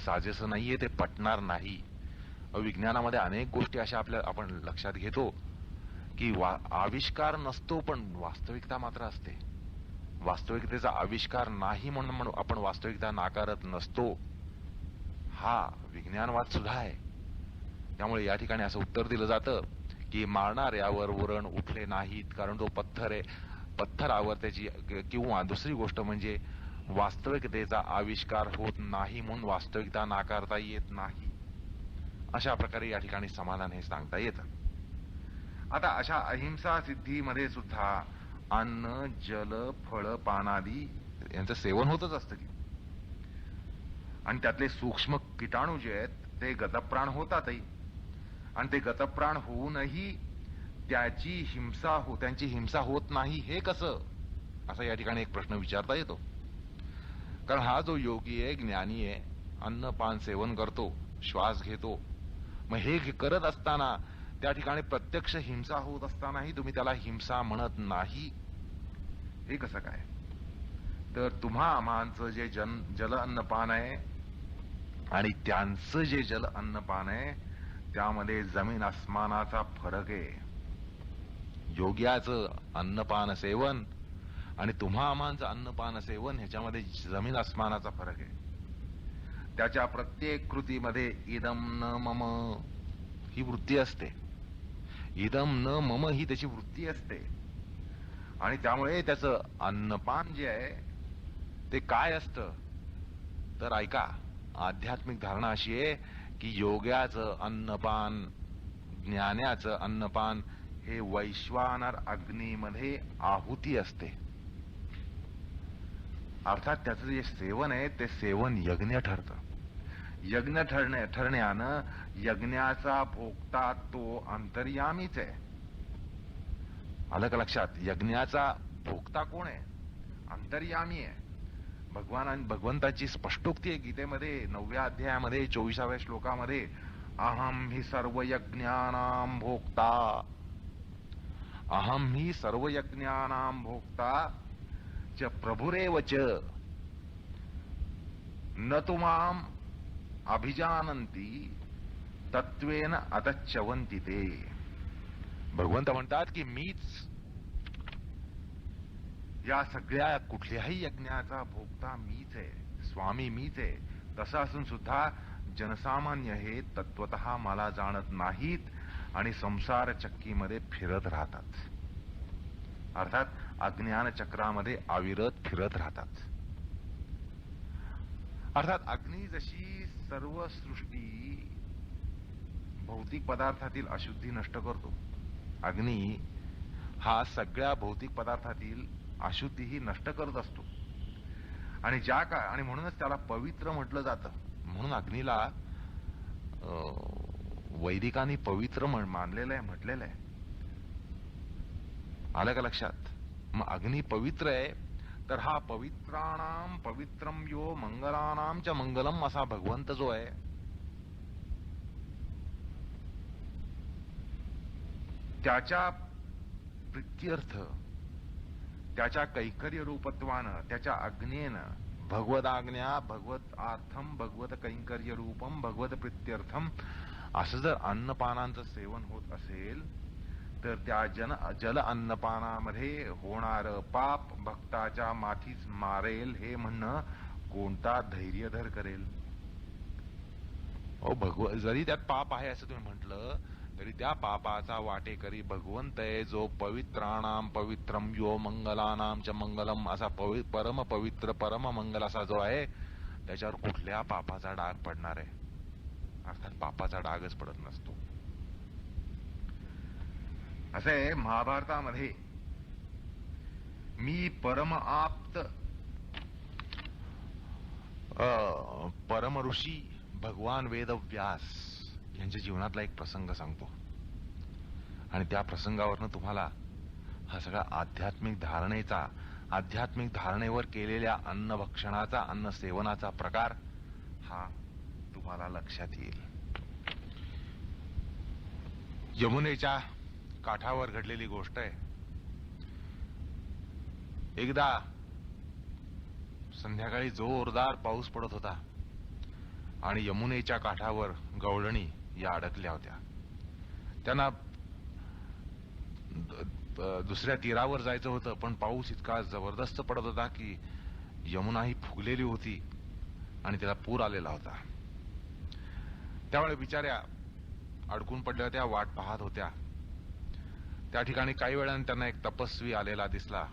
साजेसं नाहीये, ते पटणार नाही. विज्ञानामध्ये अनेक गोष्टी अशा आपण लक्षात घेतो की आविष्कार नसतो पण वास्तविकता मात्र असते. वास्तविकतेचा आविष्कार नाही म्हणून आपण वास्तविकता नाकारत नसतो. हा विज्ञानवाद सुद्धा आहे. त्यामुळे या ठिकाणी असं उत्तर दिलं जातं की मारणाऱ्यावर वरण उठले नाहीत कारण तो पत्थर आहे, पत्थरावर त्याची, किंवा दुसरी गोष्ट म्हणजे वास्तविकतेचा आविष्कार होत नाही म्हणून वास्तविकता नाकारता येत नाही. अशा प्रकारे या ठिकाणी समाधान हे सांगता येतं. आता अशा अहिंसा सिद्धीमध्ये सुद्धा अन्न, जल, फळ, पानादी यांचं सेवन होतच असतं की, आणि त्यातले सूक्ष्म किटाणू जे आहेत ते गतप्राण होतातही, आणि ते गतप्राण होऊनही त्यांची हिंसा होत नाही. हे कसं? असा या ठिकाणी एक प्रश्न विचारता येतो. कारण हा जो योगी आहे, ज्ञानी आहे, अन्न पान सेवन करतो, श्वास घेतो, मग हे करत असताना त्या ठिकाणी प्रत्यक्ष हिंसा होत असतानाही तुम्ही त्याला हिंसा म्हणत नाही. हे कसं काय? तर तुम्हा आम्हांचं जे जल अन्नपान आहे आणि त्यांचं जे जल अन्नपान आहे त्यामध्ये जमीन आसमानाचा फरक आहे. योग्याचं अन्नपान सेवन आणि तुम्हा आम्हांचं अन्नपान सेवन ह्याच्यामध्ये जमीन आसमानाचा फरक आहे. त्याच्या प्रत्येक कृतीमध्ये इदम न मम ही वृत्ती असते. इदम न मम ही त्याची वृत्ती असते आणि त्यामुळे त्याचं अन्नपान जे आहे ते काय असतं तर ऐका, आध्यात्मिक धारणा अशी आहे की योग्याचं अन्नपान, ज्ञानाचं अन्नपान हे वैश्वानर अग्नीमध्ये आहुती असते. अर्थात त्याचं जे सेवन आहे ते सेवन यज्ञ ठरतं. यज्ञ ठरण्यानं यज्ञाचा भोगता तो अंतर्यामीच आहे. आलं का लक्षात? यज्ञाचा भोगता कोण आहे? अंतर्यामी आहे. भगवंताची स्पष्टोक्ती आहे गीतेमध्ये 9व्या अध्यायामध्ये 24व्या श्लोकामध्ये, अहम हि सर्व यज्ञानां भोक्ता, अहम हि सर्व यज्ञानां भोक्ता च प्रभुरेव च न तुमाम अभिजानंती तत्वेन अतच्चवंती ते. भगवंत म्हणतात की मीच या सगळ्या कुठल्याही यज्ञाचा भोक्ता मीच आहे, स्वामी मीच आहे. तसं असून सुद्धा जनसामान्य हे तत्वतः मला जाणत नाहीत आणि संसार चक्कीमध्ये फिरत राहतात. अर्थात अज्ञान चक्रामध्ये अविरत फिरत राहतात. अर्थात अग्नी जशी सर्व सृष्टी भौतिक पदार्थातील अशुद्धी नष्ट करतो, अग्नी हा सगळ्या भौतिक पदार्थातील अशुद्धीही नष्ट करत असतो आणि म्हणूनच त्याला पवित्र म्हटलं जातं. म्हणून अग्नीला वैदिकांनी पवित्र मानलेलं आहे, म्हटलेलं आहे. आलं का लक्षात? मग अग्नी पवित्र आहे तर हा पवित्राणाम पवित्रम यो मंगलानाम च मंगलम असा भगवंत जो आहे त्याच्या प्रित्यर्थ, त्याच्या कैंकर्य रूपत्वानं, त्याच्या आज्ञेनं, भगवदाज्ञा भगवत अर्थम भगवत कैंकर्य रूपम भगवत प्रित्यर्थम असं जर अन्नपानांचं सेवन होत असेल तर त्या जल अन्नपानामध्ये होणार पाप भक्ताच्या माथीच मारेल हे म्हणणं कोणता धैर्यधर करेल? जरी त्यात पाप आहे असं तुम्ही म्हटलं तरी त्या पापाचा वाटेकरी भगवंत आहे, जो पवित्राणाम पवित्रम यो मंगलानाम च मंगलम असा परम पवित्र परम मंगल असा जो आहे त्याच्यावर कुठल्या पापाचा डाग पडणार आहे? अर्थात पापाचा डागच पडत नसतो. असे महाभारतामध्ये मी परम आप्त परम ऋषी भगवान वेदव्यास यांच्या जीवनातला एक प्रसंग सांगतो आणि त्या प्रसंगावरनं तुम्हाला हा सगळा आध्यात्मिक धारणेवर केलेल्या अन्नभक्षणाचा, अन्न सेवनाचा प्रकार हा तुम्हाला लक्षात येईल. यमुनेच्या काठावर घडलेली गोष्ट आहे. एकदा संध्याकाळी जोरदार पाऊस पडत होता आणि यमुनेच्या काठावर गवळणी या अडकल्या होत्या. त्यांना दुसऱ्या तीरावर जायचं होतं पण पाऊस इतका जबरदस्त पडत होता की यमुना ही फुगलेली होती आणि त्याला पूर आलेला होता. त्यामुळे बिचाऱ्या अडकून पडल्या होत्या, वाट पाहत होत्या. त्या ठिकाणी काही वेळाने त्यांना एक तपस्वी आलेला दिसला,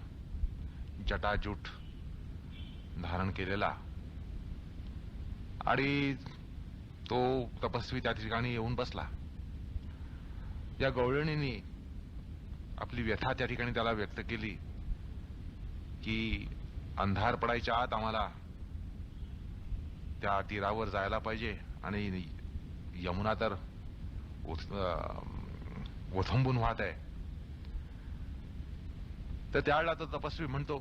जटाजूट धारण केलेला, आणि तो तपस्वी त्या ठिकाणी येऊन बसला. या गवळणींनी आपली व्यथा त्या ठिकाणी त्याला व्यक्त केली की अंधार पडायच्या आत आम्हाला त्या तीरावर जायला पाहिजे आणि यमुना तर ओथंबून वाहत आहे. तर त्यावेळेला तो तपस्वी म्हणतो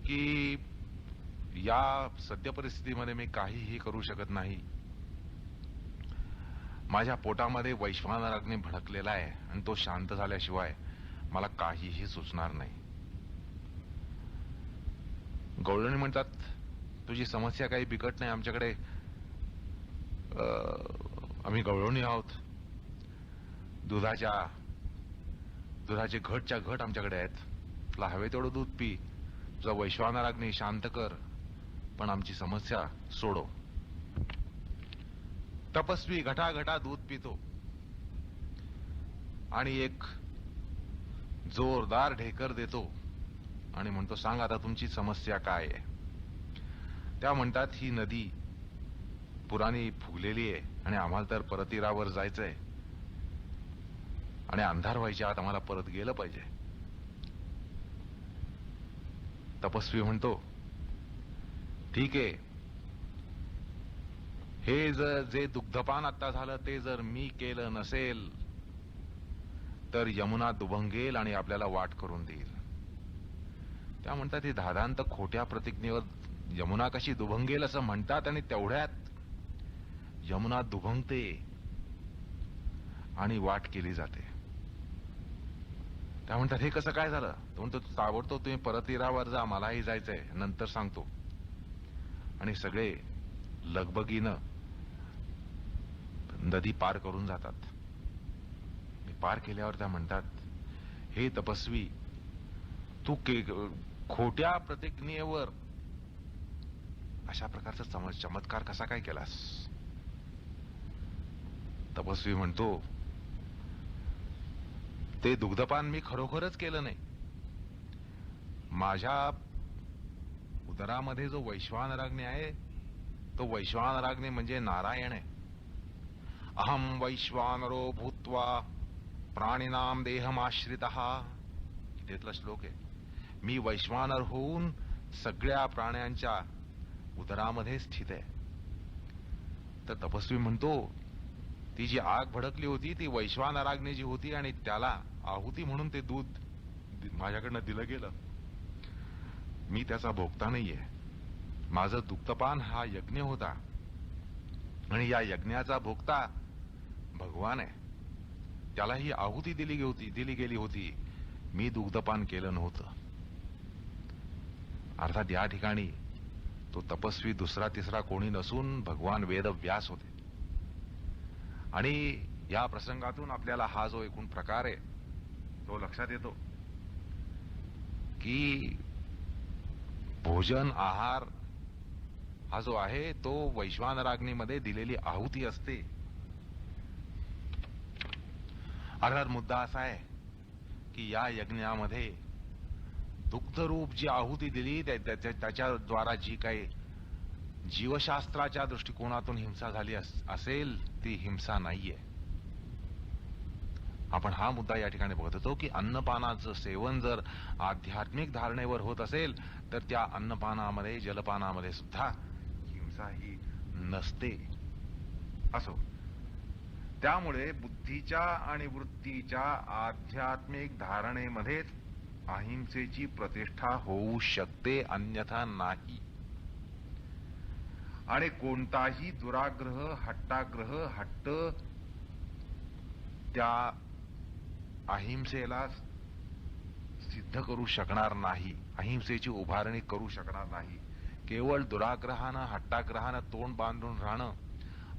की या सद्य परिस्थितीमध्ये मी काहीही करू शकत नाही माझ्या पोटामध्ये वैश्वानर अग्नी भडकलेला आहे आणि तो शांत झाल्याशिवाय मला काहीही सुचणार नाही. गवळणी म्हणतात, तुझी समस्या काही बिकट नाही. आमच्याकडे आम्ही गवळणी आहोत. दुधाचे घटच्या घट आमच्याकडे आहेत. तुला हवे तेवढं दूध पी, तुझा वैश्वानर अग्नी शांत कर, पण आमची समस्या सोडव. तपस्वी घटाघटा दूध पितो आणि एक जोरदार ढेकर देतो आणि म्हणतो, सांग आता तुमची समस्या काय आहे. त्या म्हणतात, ही नदी पुराणी फुगलेली आहे आणि आम्हाला तर परतीरावर जायचंय आणि अंधार व्हायच्या आत आम्हाला परत गेलं पाहिजे. तपस्वी म्हणतो, ठीक आहे, हे जे दुग्धपान आता झालं ते जर मी केलं नसेल तर यमुना दुभंगेल आणि आपल्याला वाट करून देईल. त्या म्हणतात, ही धादांत खोट्या प्रतिज्ञेवर यमुना कशी दुभंगेल असं म्हणतात आणि तेवढ्यात यमुना दुभंगते आणि वाट केली जाते. त्या म्हणतात, हे कसं काय झालं. तो म्हणतो, ताबडतोब तुम्ही परतीरावर जा, मलाही जायचंय, नंतर सांगतो. आणि सगळे लगबगीनं नदी पार करून जातात. पार केल्यावर त्या म्हणतात, हे तपस्वी, तू खोट्या प्रतिज्ञेवर अशा प्रकारचा चमत्कार कसा काय केलास. तपस्वी म्हणतो, ते दुग्धपान मी खरोखरच केलं नाही. माझ्या उदरामध्ये जो वैश्वानराग्नी आहे तो वैश्वानराग्नी म्हणजे नारायण आहे. अहम वैश्वानरो भूत्वा प्राणिनाम देहमाश्रितः, इथला श्लोक आहे. मी वैश्वानर होऊन सगळ्या प्राण्यांच्या उदरामध्ये स्थित आहे. तर तपस्वी म्हणतो, ती जी आग भडकली होती ती वैश्वानराग्नी जी होती आणि त्याला आहुती म्हणून ते दूध माझ्याकडनं दिलं गेलं. मी त्याचा भोगता नाहीये. माझं दुग्धपान हा यज्ञ होता आणि या यज्ञाचा भोगता भगवान आहे. त्याला ही आहुती दिली गेली होती. मी दुग्धपान केलं नव्हतं. अर्थात या ठिकाणी तो तपस्वी दुसरा तिसरा कोणी नसून भगवान वेदव्यास होते. आणि या प्रसंगातून आपल्याला हा जो एकूण प्रकार आहे तो लक्षात येतो की भोजन आहार हा जो आहे तो वैश्वानराग्नीमध्ये दिलेली आहुती असते. अर्थात मुद्दा असा आहे की या यज्ञामध्ये दुग्धरूप जी आहुती दिली त्याच्याद्वारा जी काही जीवशास्त्राच्या दृष्टिकोनातून हिंसा झाली असेल ती हिंसा नाहीये. आपण हा मुद्दा या ठिकाणी बघत होतो की अन्नपानाचं सेवन जर आध्यात्मिक धारणेवर होत असेल तर त्या अन्नपानामध्ये जलपानामध्ये सुद्धा हिंसा ही नसते. असो, त्यामुळे बुद्धीच्या आणि वृत्तीच्या आध्यात्मिक धारणेमध्येच अहिंसेची प्रतिष्ठा होऊ शकते, अन्यथा नाही. आणि कोणताही दुराग्रह हट्ट त्या अहिंसेला सिद्ध करू शकणार नाही, अहिंसेची उभारणी करू शकणार नाही. केवळ दुराग्रहानं हट्टाग्रहानं तोंड बांधून राहणं,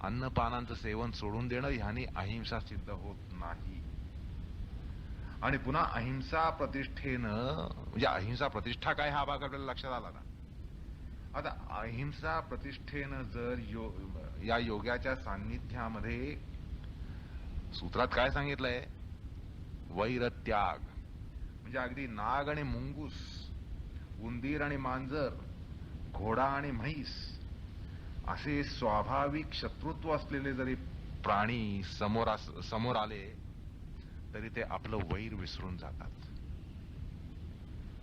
अन्नपानांचं सेवन सोडून देणं ह्यानी अहिंसा सिद्ध होत नाही. आणि पुन्हा अहिंसा प्रतिष्ठेनं म्हणजे अहिंसा प्रतिष्ठा काय हा भाग आपल्याला लक्षात आला ना. आता अहिंसा प्रतिष्ठेनं जर या योगाच्या सान्निध्यामध्ये सूत्रात काय सांगितलंय, वैरत्याग म्हणजे अगदी नाग आणि मुंगूस, उंदीर आणि मांजर, घोडा आणि म्हैस असे स्वाभाविक शत्रुत्व असलेले जरी प्राणी समोर आले तरी ते आपलं वैर विसरून जातात.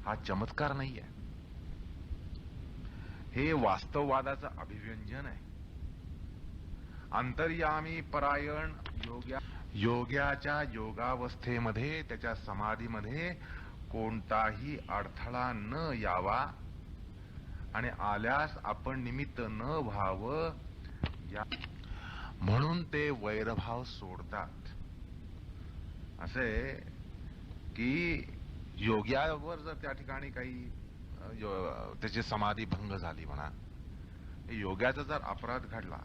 हा चमत्कार नाहीये, हे वास्तववादाचं अभिव्यंजन आहे. अंतर्यामी परायण योग्याच्या योगावस्थेमध्ये त्याच्या समाधीमध्ये कोणताही अडथळा न यावा आणि आल्यास आपण निमित्त न व्हावं म्हणून ते वैरभाव सोडतात. असे की योग्यावर जर त्या ठिकाणी काही त्याची समाधी भंग झाली म्हणा, योग्याचा जर अपराध घडला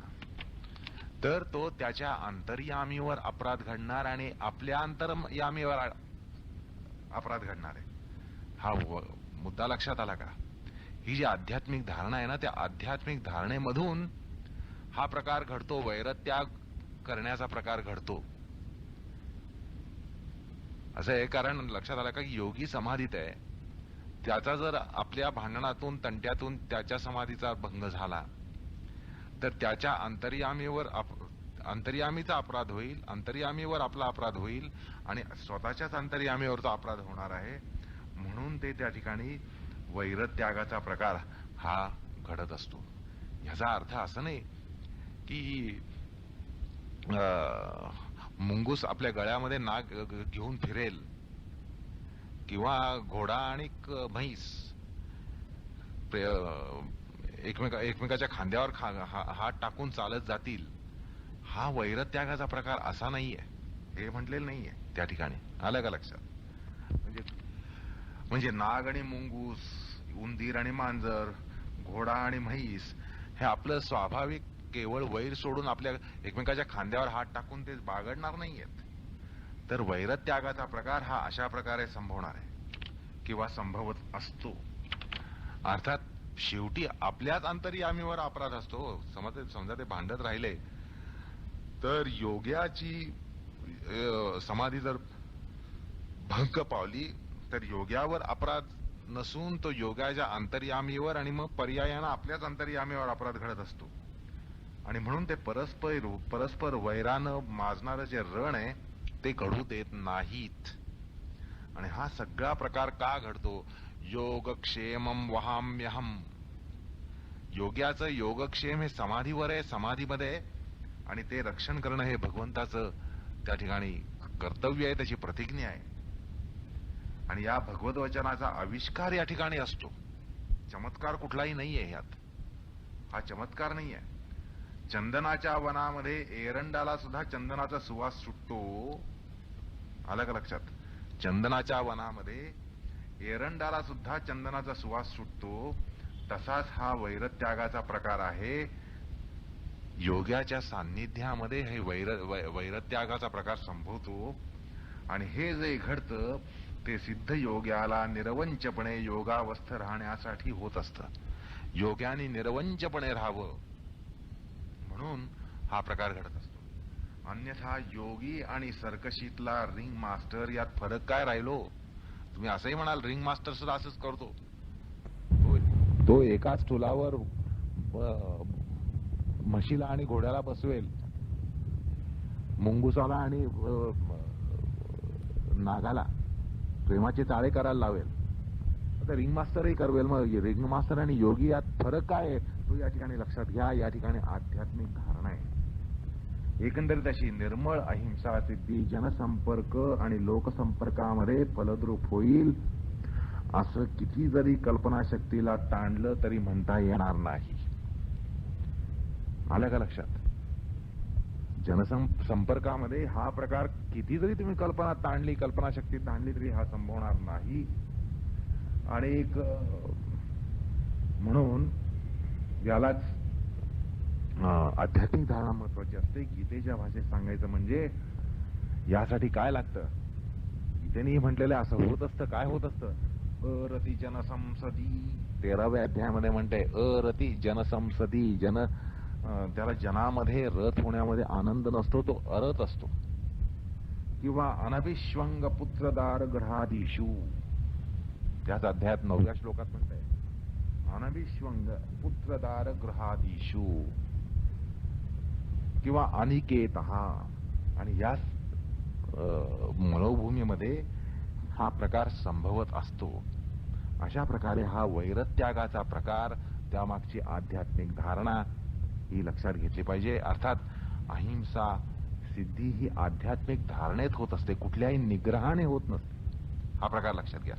तर तो त्याच्या अंतर्यामीवर अपराध घडणार आणि आपल्या अंतर्यामीवर अपराध घडणार आहे. हा मुद्दा लक्षात आला का? ही जी आध्यात्मिक धारणा आहे ना, त्या आध्यात्मिक धारणेमधून हा प्रकार घडतो, वैरत्याग करण्याचा प्रकार घडतो. असं आहे, कारण लक्षात आलं का योगी समाधीत आहे, त्याचा जर आपल्या भांडणातून तंट्यातून त्याच्या समाधीचा भंग झाला तर त्याच्या अंतर्यामीचा अपराध होईल, अंतर्यामीवर आपला अपराध होईल आणि स्वतःच्याच अंतर्यामीवरचा अपराध होणार आहे. म्हणून ते त्या ठिकाणी वैरत्यागाचा प्रकार हा घडत असतो. ह्याचा अर्थ असं नाही की मुंगूस आपल्या गळ्यामध्ये नाग घेऊन फिरेल किंवा घोडा आणि म्हैस एकमेकाच्या खांद्यावर हात टाकून चालत जातील. हा वैरत्यागाचा प्रकार असा नाहीये, हे म्हटलेलं नाहीये त्या ठिकाणी. आलं का लक्षात? म्हणजे नाग आणि मुंगूस, उंदीर आणि मांजर, घोडा आणि म्हैस हे आपलं स्वाभाविक केवळ वैर सोडून आपल्या एकमेकाच्या खांद्यावर हात टाकून ते बागडणार नाहीयेत. तर वैरत्यागाचा प्रकार हा अशा प्रकारे संभवणार आहे किंवा संभवत असतो. अर्थात शेवटी आपल्याच अंतर्यामीवर अपराध असतो. समजा ते भांडत राहिले तर योग्याची समाधी जर भंग पावली तर योग्यावर अपराध नसून तो योगाच्या अंतर्यामीवर आणि मग पर्यायानं आपल्याच अंतर्यामीवर अपराध घडत असतो. आणि म्हणून ते परस्पर वैरानं माजणारं जे रण आहे ते घडू देत नाहीत. आणि हा सगळा प्रकार का घडतो? योगक्षेमम वहाम्यहम. योग्याचं योगक्षेम हे समाधीवर आहे, समाधीमध्ये, आणि ते रक्षण करणं हे भगवंताचं त्या ठिकाणी कर्तव्य आहे, त्याची प्रतिज्ञा आहे. आणि या भगवत वचनाचा आविष्कार या ठिकाणी असतो. चमत्कार कुठलाही नाहीये ह्यात. हा चमत्कार नाहीये. चंदनाच्या वनामध्ये एरंडाला सुद्धा चंदनाचा सुवास सुटतो. आलं का लक्षात? चंदनाच्या वनामध्ये एरंडाला सुद्धा चंदनाचा सुवास सुटतो. तसाच हा वैरत्यागाचा प्रकार आहे. योग्याच्या सान्निध्यामध्ये हे वैरत्यागाचा प्रकार संभवतो. आणि हे जे घडतं ते सिद्ध योग्याला निरवंचपणे योगावस्थ राहण्यासाठी होत असतं. योग्याने निरवंचपणे राहावं म्हणून हा प्रकार घडत असतो. अन्यथा योगी आणि सर्कशीतला रिंग मास्टर यात फरक काय राहिलो? तुम्ही असंही म्हणाल रिंग मास्टर सुद्धा असंच करतो. तो एकाच स्टुलावर म्हशीला आणि घोड्याला बसवेल, मुंगुसाला आणि नागाला प्रेमाचे चाळे करायला लावेल. आता रिंग मास्टरही करवेल. मग रिंग मास्टर आणि योगी यात फरक काय आहे तो या ठिकाणी लक्षात घ्या. या ठिकाणी आध्यात्मिक धारणा आहे. एकंदरीत अशी निर्मळ अहिंसा सिद्धी जनसंपर्क आणि लोकसंपर्कामध्ये फलद्रूप होईल असं किती जरी कल्पनाशक्तीला ताणलं तरी म्हणता येणार नाही. आलं का लक्षात? जनसंपर्कामध्ये हा प्रकार किती जरी तुम्ही कल्पनाशक्ती ताणली तरी हा संभवणार नाही. आणि एक म्हणून यालाच आध्यात्मिक धारणा महत्वाची असते. गीतेच्या भाषेत सांगायचं म्हणजे यासाठी काय लागतं? गीतेने म्हटलेलं असं होत असतं. काय होत असतं? अरती जनसंसदी 13व्या अध्यायामध्ये म्हणते अरती जनसंसदी. त्याला जनामध्ये रथ होण्यामध्ये आनंद नसतो, तो अरत असतो. किंवा अनभिष्वंग पुत्रदार ग्रहादिषु, त्याच अध्यायात 9व्या श्लोकात म्हणते अनभिष्वंग पुत्रदार ग्रहादिषु किंवा अनिकेतः. आणि या मनोभूमीमध्ये हा प्रकार संभवत असतो. अशा प्रकारे हा वैरत्यागाचा प्रकार, त्यामागची आध्यात्मिक धारणा ही लक्षात घेतली पाहिजे. अर्थात अहिंसा सिद्धी ही आध्यात्मिक धारणेत होत असते, कुठल्याही निग्रहाने होत नसते. हा प्रकार लक्षात घ्या.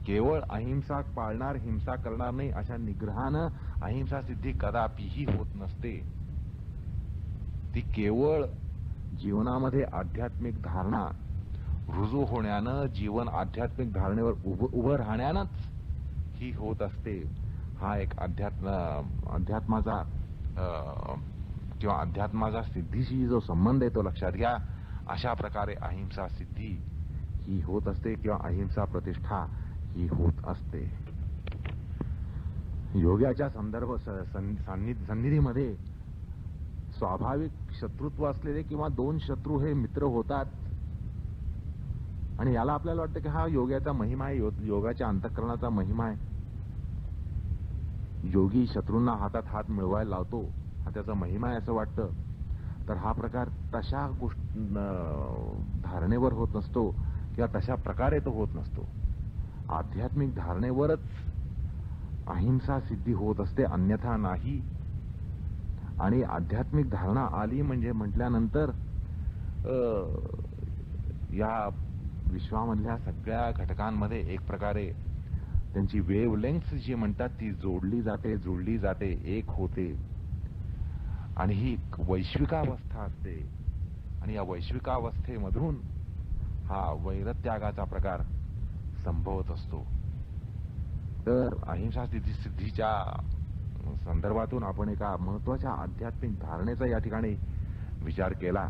केवळ अहिंसा पाळणार, हिंसा करणार नाही अशा निग्रहानं अहिंसा सिद्धी कदापिही होत नसते. ती केवळ जीवनामध्ये आध्यात्मिक धारणा रुजू होण्यानं, जीवन आध्यात्मिक धारणेवर उभं राहण्यानंच ही होत असते. हा एक अध्यात्माचा किंवा अध्यात्माचा सिद्धीशी जो संबंध आहे तो लक्षात घ्या. अशा प्रकारे अहिंसा सिद्धी ही होत असते किंवा अहिंसा प्रतिष्ठा ही होत असते. योगाच्या संदर्भ सन्निधीमध्ये स्वाभाविक शत्रुत्व असलेले किंवा दोन शत्रू हे मित्र होतात. आणि याला आपल्याला वाटतं की हा योगाचा महिमा आहे, योगाच्या अंतःकरणाचा महिमा आहे. योगी शत्रूंना हातात हात मिळवायला लावतो, हा त्याचा महिमा आहे असं वाटतं. तर हा प्रकार तशा धारणेवर होत नसतो किंवा तशा प्रकारे तो होत नसतो. आध्यात्मिक धारणेवरच अहिंसा सिद्धी होत असते, अन्यथा नाही. आणि आध्यात्मिक धारणा आली म्हणजे म्हटल्यानंतर या विश्वामधल्या सगळ्या घटकांमध्ये एक प्रकारे त्यांची वेव्हलेंग्थ जी म्हणतात ती जोडली जाते, एक होते. आणि ही वैश्विकावस्था असते. आणि या वैश्विकावस्थेमधून हा वैरत्यागाचा प्रकार संभवत असतो. तर अहिंसा सिद्धीच्या संदर्भातून आपण एका महत्वाच्या आध्यात्मिक धारणेचा या ठिकाणी विचार केला.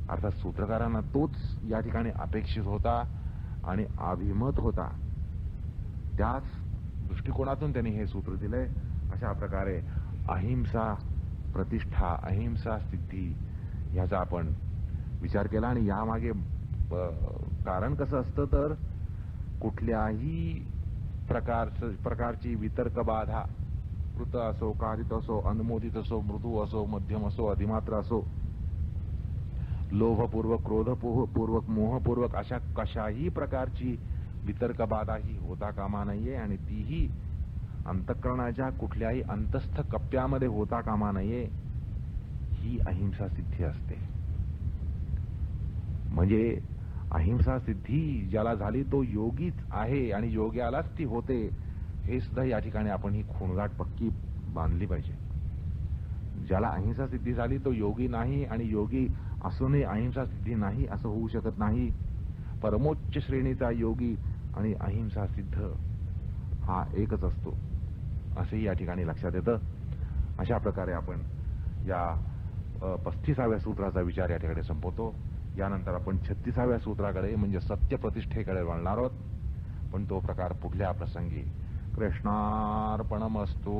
अर्थात सूत्रकारांना तोच या ठिकाणी अपेक्षित होता आणि अभिमत होता. त्याच दृष्टिकोनातून त्यांनी हे सूत्र दिलंय. अशा प्रकारे अहिंसा प्रतिष्ठा, अहिंसा सिद्धी ह्याचा आपण विचार केला. आणि यामागे कारण कसं असतं तर कुठल्याही प्रकारची वितर्क बाधा, कृत असो, कारित असो, अनुमोदित असो, मृदू असो, मध्यम असो, अधिमात्र असो, लोभपूर्वक, क्रोधपूर्वक, मोहपूर्वक अशा कशाही प्रकारची वितर्क बाधा ही होता कामा नाहीये. आणि तीही अंतःकरणाच्या कुठल्याही अंतस्थ कप्प्यामध्ये होता कामा नाहीये. ही अहिंसा सिद्धी असते. म्हणजे अहिंसा सिद्धी ज्याला झाली तो योगीच आहे आणि योग्यालाच ती होते. हे सुद्धा या ठिकाणी आपण ही खूणगाठ पक्की बांधली पाहिजे. ज्याला अहिंसा सिद्धी झाली तो योगी नाही आणि योगी असूनही अहिंसा सिद्धी नाही असं होऊ शकत नाही. परमोच्च श्रेणीचा योगी आणि अहिंसा सिद्ध हा एकच असतो असेही या ठिकाणी लक्षात येतं. अशा प्रकारे आपण या 35व्या सूत्राचा विचार या ठिकाणी संपवतो. यानंतर आपण 36व्या सूत्राकडे म्हणजे सत्य प्रतिष्ठेकडे वळणार आहोत. पण तो प्रकार पुढल्या प्रसंगी. कृष्णार्पणमस्तु.